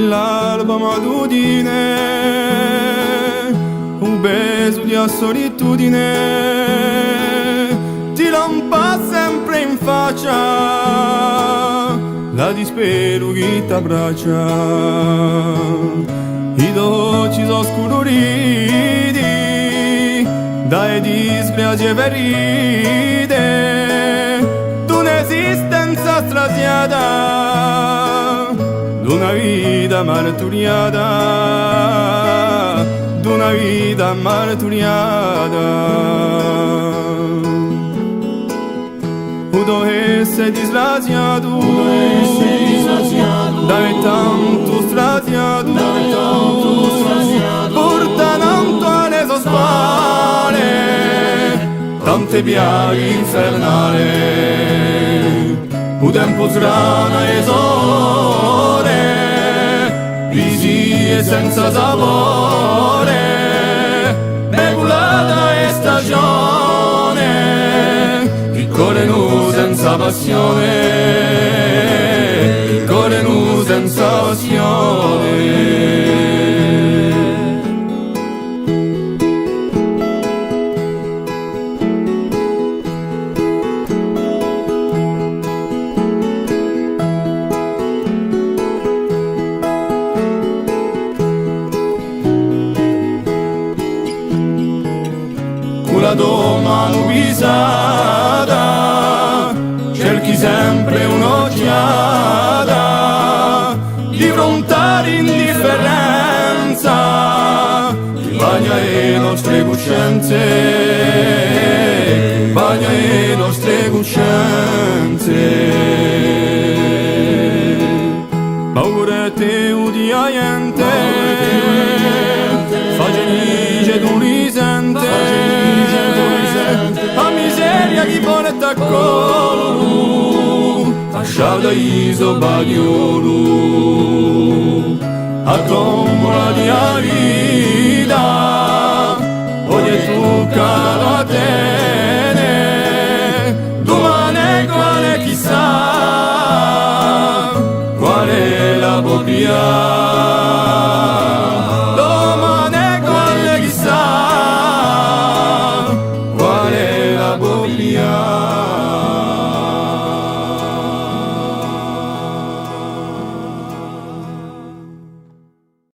l'alba matutine, un beso di solitudine, ti lampa sempre in faccia, la dispero che t'abbraccia, i dolci oscuriti, dai disgrazie ferite, d'un'esistenza strasiata, d'una vita marturiata, d'una vita marturiata. Udo sei disgraziato, dai tanto straziato, porta tanto alle sue spalle, tante piaghe infernali, un tempo strana e sole, risi e senza sapore, beculata e stagione, piccole nu senza passione, piccole nu senza passione. La tua mano pisata, cerchi sempre un'occhiata di fronte all'indifferenza, bagna le nostre coscienze, bagna le nostre coscienze. Paurete udiente, fa felice tu risente, chi vuole t'accolo, lasciata iso bagliolo, a tombola di